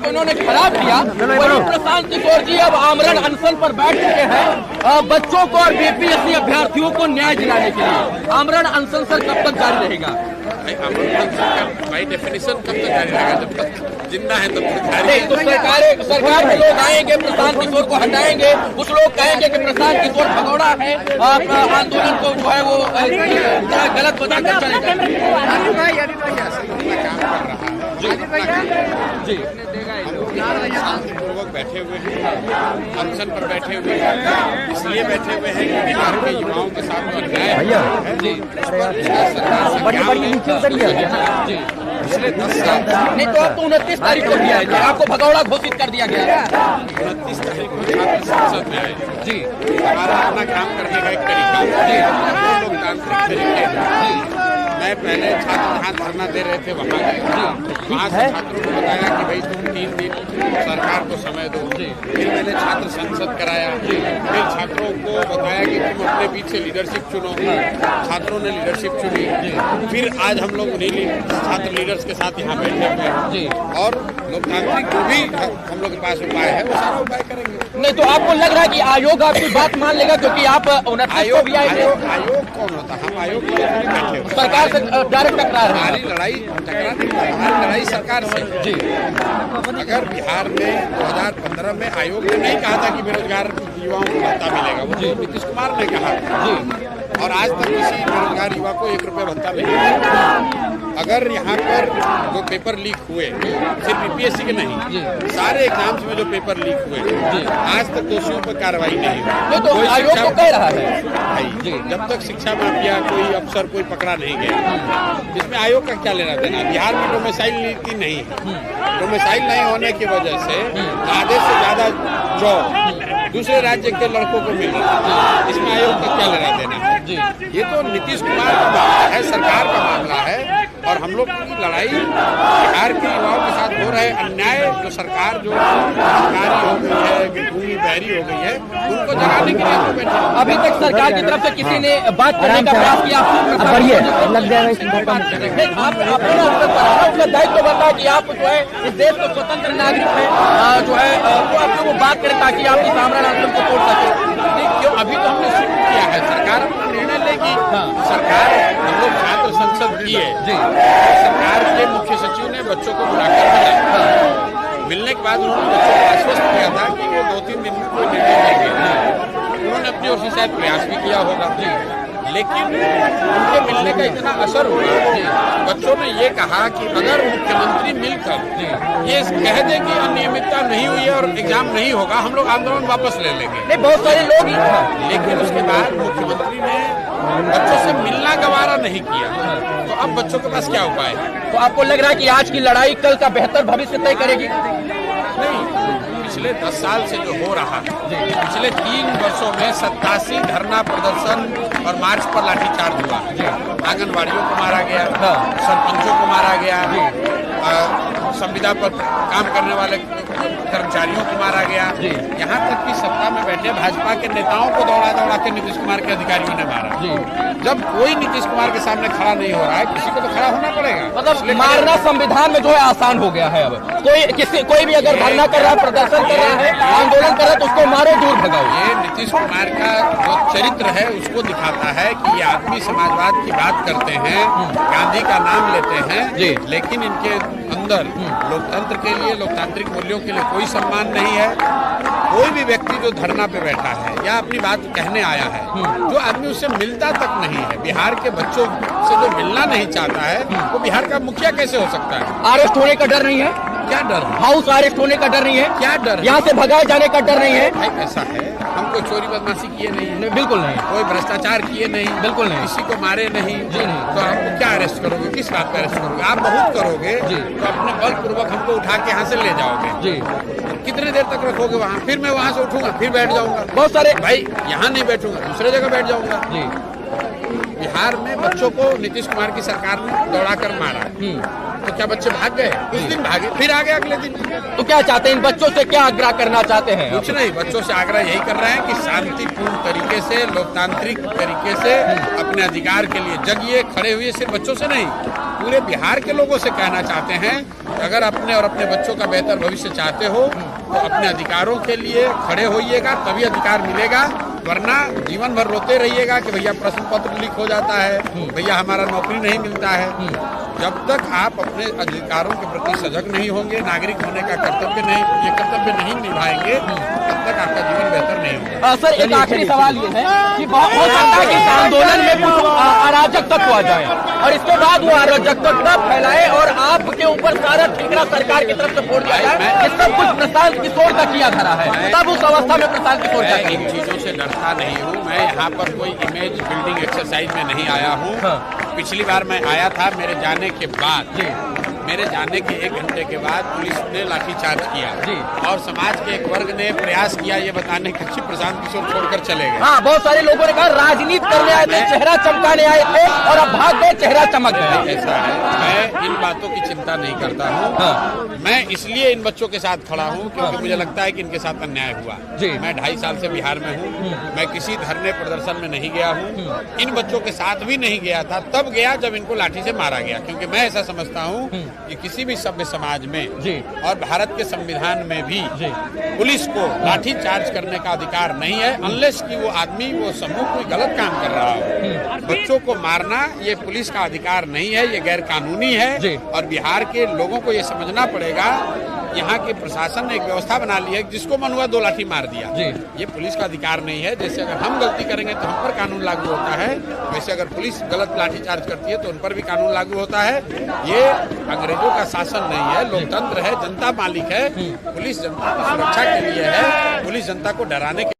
जो इन्होंने खराब किया, वही प्रशांत किशोर जी अब आमरण अनशन पर बैठ चुके हैं बच्चों को और बीपीएससी अभ्यर्थियों को न्याय दिलाने के लिए। आमरण अनशन सर कब तक जारी रहेगा? बाई डेफिनेशन कब तक जारी रहेगा? जब तक जिंदा है तब तक जारी नहीं, तो सरकार के लोग आएंगे, प्रशांत किशोर को हटाएंगे, कुछ लोग कहेंगे कि प्रशांत किशोर भगौड़ा है, आंदोलन को जो है वो गलत बताकर चलेगा। जी शांतिपूर्वक बैठे हुए हैं, अनशन पर बैठे हुए हैं, इसलिए बैठे हुए हैं कि बिहार के युवाओं के साथ जो अन्याय है जी, पिछले 10 साल नहीं तो आपको 29 तारीख को दिया है, आपको भगौड़ा घोषित कर दिया गया। 29 तारीख को छात्र संसद में आए जी, हमारा अपना काम करने का एक तरीका जी, लोकतांत्रिक तरीके। मैं पहले छात्र जहाँ धरना दे रहे थे वहाँ से छात्रों को बताया कि भाई तुम 3 दिन सरकार को समय दो। फिर मैंने छात्र संसद कराया, फिर छात्रों को बताया कि तुम अपने बीच से लीडरशिप चुनो। छात्रों ने लीडरशिप चुनी। फिर आज हम लोग उन्हीं छात्र लीडर्स के साथ यहाँ बैठे हुए हैं और लोकतांत्रिक जो भी हम लोग के पास उपाय है वो सारा उपाय करेंगे। नहीं तो आपको लग रहा है कि आयोग आपकी बात मान लेगा, क्योंकि आप आयोग कौन होता है? हम आयोग के लिए बैठे हुए सरकार से डायरेक्ट टकरा रहे हैं। हमारी लड़ाई सरकार से जी। अगर बिहार में 2015 में आयोग ने नहीं कहा था कि बेरोजगार युवाओं को भत्ता मिलेगा, वो जी नीतीश कुमार ने कहा जी, और आज तक किसी बेरोजगार युवा को 1 रुपया भत्ता नहीं मिला। अगर यहाँ पर जो पेपर लीक हुए, सिर्फ बीपीएससी के नहीं, सारे एग्जाम्स में जो पेपर लीक हुए, आज तक दोषियों पर कार्रवाई नहीं हुई। तो आयोग को कह रहा है भाई, जब तक शिक्षा माफिया कोई अफसर कोई पकड़ा नहीं गया, इसमें आयोग का क्या लेना देना? बिहार में डोमिसाइल नीति नहीं है। डोमिसाइल नहीं होने की वजह से आधे से ज्यादा जॉब दूसरे राज्य के लड़कों को मिल रहा है, इसमें आयोग का क्या लेना देना है? ये तो नीतीश कुमार का मामला है, सरकार का मामला है, और हम लोग की लड़ाई बिहार के युवाओं के साथ हो रहे अन्याय, जो सरकार जो सरकारी हो गई है, भूमि बहरी हो गई है, उनको जगाने के लिए बैठे। अभी तक सरकार की तरफ से किसी ने बात करने का प्रयास किया? लग जाएगा आप अपने अवसर पर है, उसका दायित्व बनता है कि आप जो है इस देश को स्वतंत्र नागरिक है जो है तो आप वो बात करें ताकि आप इस आमरण अनशन को तोड़ सके। क्यों अभी तो हमने शुरू किया है, सरकार अपना निर्णय लेगी। सरकार हम लोग छात्र संसद की है जी, सरकार के मुख्य सचिव ने बच्चों को बुलाकर मिलने के बाद उन्होंने बच्चों को आश्वस्त किया था कि वो 2-3 दिन में कोई निर्णय लेंगे। उन्होंने अपनी ओर से शायद प्रयास भी किया होगा जी, लेकिन उनके मिलने का इतना असर हुआ, बच्चों ने ये कहा कि अगर मुख्यमंत्री मिलकर ये कह दे कि अनियमितता नहीं हुई है और एग्जाम नहीं होगा, हम लोग आंदोलन वापस ले लेंगे। नहीं, बहुत सारे लोग, लेकिन उसके बाद मुख्यमंत्री ने बच्चों से मिलना गवारा नहीं किया, तो अब बच्चों के पास क्या उपाय है? तो आपको लग रहा है कि आज की लड़ाई कल का बेहतर भविष्य तय करेगी? नहीं, पिछले 10 साल से जो हो रहा है, पिछले 3 वर्षों में 87 धरना प्रदर्शन और मार्च पर लाठीचार्ज हुआ। आंगनबाड़ियों को मारा गया, सरपंचों को मारा गया, संविदा पर काम करने वाले कर्मचारियों को मारा गया, यहाँ तक कि सत्ता में बैठे भाजपा के नेताओं को दौड़ा दौड़ा के नीतीश कुमार के अधिकारियों ने मारा। जब कोई नीतीश कुमार के सामने खड़ा नहीं हो रहा है, किसी को तो खड़ा होना पड़ेगा। मतलब मारना संविधान में जो है आसान हो गया है। अब कोई भी अगर धरना कर रहा है, प्रदर्शन कर रहा है, आंदोलन कर रहा है, तो उसको मारो, दूर भगाओ। ये नीतीश कुमार का जो चरित्र है उसको दिखाता है कि ये आदमी समाजवाद की बात करते हैं, गांधी का नाम लेते हैं, लेकिन इनके अंदर लोकतंत्र के लिए, लोकतांत्रिक मूल्यों के लिए कोई सम्मान नहीं है। कोई भी व्यक्ति जो धरना पे बैठा है या अपनी बात कहने आया है, जो आदमी उससे मिलता तक नहीं है, बिहार के बच्चों से जो मिलना नहीं चाहता है, वो बिहार का मुखिया कैसे हो सकता है? अरेस्ट होने का डर नहीं है? क्या डर है? हाउस अरेस्ट होने का डर नहीं है? क्या डर? यहाँ से भगाए जाने का डर नहीं है? ऐसा है, हम कोई चोरी बदमाशी किए नहीं, बिल्कुल नहीं, कोई भ्रष्टाचार किए नहीं, बिल्कुल नहीं, किसी को मारे नहीं जी नहीं, तो हमको क्या अरेस्ट करोगे? किस बात पर अरेस्ट करोगे? आप बहुत करोगे तो अपने बलपूर्वक हमको उठा के यहाँ से ले जाओगे जी। कितने देर तक रखोगे वहाँ? फिर मैं वहाँ से उठूंगा, फिर बैठ जाऊंगा। बहुत सारे भाई यहाँ नहीं बैठूंगा, दूसरे जगह बैठ जाऊंगा जी। बिहार में बच्चों को नीतीश कुमार की सरकार ने दौड़ा कर मारा, तो क्या बच्चे भाग गए? उस दिन भागे, फिर आ गए अगले दिन। तो क्या चाहते हैं इन बच्चों से, क्या आग्रह करना चाहते हैं? कुछ नहीं, बच्चों से आग्रह यही कर रहे हैं कि शांतिपूर्ण तरीके से, लोकतांत्रिक तरीके से अपने अधिकार के लिए जगिए, खड़े हुए। सिर्फ बच्चों से नहीं, पूरे बिहार के लोगों से कहना चाहते हैं, अगर अपने और अपने बच्चों का बेहतर भविष्य चाहते हो तो अपने अधिकारों के लिए खड़े होइएगा, तभी अधिकार मिलेगा। वरना जीवन भर रोते रहिएगा कि भैया प्रश्न पत्र लीक हो जाता है, भैया हमारा नौकरी नहीं मिलता है। जब तक आप अपने अधिकारों के प्रति सजग नहीं होंगे, नागरिक होने का कर्तव्य नहीं निभाएंगे, तब तक आपका जीवन बेहतर नहीं होगा। सर, एक आखिरी सवाल ये है कि बहुत सकता है कि इस आंदोलन में कुछ अराजक तत्व आ जाए और इसके बाद वो अराजक तत्व फैलाए और आपके ऊपर सारा ठिकरा सरकार की तरफ से फोड़ दिया जाए, ये सब कुछ प्रशांत किशोर का किया धरा है। तब उस अवस्था में प्रशांत किशोर क्या करेंगे? इन चीजों से डरता नहीं हूँ मैं। यहाँ पर कोई इमेज बिल्डिंग एक्सरसाइज में नहीं आया हूँ। पिछली बार मैं आया था, मेरे जाने के बाद, मेरे जाने के 1 घंटे के बाद पुलिस ने लाठीचार्ज किया और समाज के एक वर्ग ने प्रयास किया ये बताने का कि प्रशांत किशोर छोड़कर चले गए। हाँ, बहुत सारे लोगों ने कहा राजनीति करने आए थे, चेहरा चमकाने आए थे और अब भाग गए, चेहरा चमक गया। ऐसा है, मैं इन बातों की चिंता नहीं करता हूँ। मैं इसलिए इन बच्चों के साथ खड़ा हूँ क्योंकि मुझे लगता है कि इनके साथ अन्याय हुआ। मैं 2.5 साल से बिहार में हूँ, मैं किसी धरने प्रदर्शन में नहीं गया हूँ, इन बच्चों के साथ भी नहीं गया था। तब गया जब इनको लाठी से मारा गया, क्योंकि मैं ऐसा समझता हूँ कि किसी भी सभ्य समाज में और भारत के संविधान में भी पुलिस को लाठी चार्ज करने का अधिकार नहीं है, अनलेस कि वो आदमी, वो समूह कोई गलत काम कर रहा हो। बच्चों को मारना ये पुलिस का अधिकार नहीं है, ये गैर कानूनी है। और बिहार के लोगों को ये समझना पड़ेगा, यहाँ के प्रशासन ने एक व्यवस्था बना ली है, जिसको मन हुआ 2 लाठी मार दिया। ये पुलिस का अधिकार नहीं है। जैसे अगर हम गलती करेंगे तो हम पर कानून लागू होता है, वैसे अगर पुलिस गलत लाठी चार्ज करती है तो उन पर भी कानून लागू होता है। ये अंग्रेजों का शासन नहीं है, लोकतंत्र है, जनता मालिक है। पुलिस जनता की सुरक्षा के लिए है, पुलिस जनता को डराने के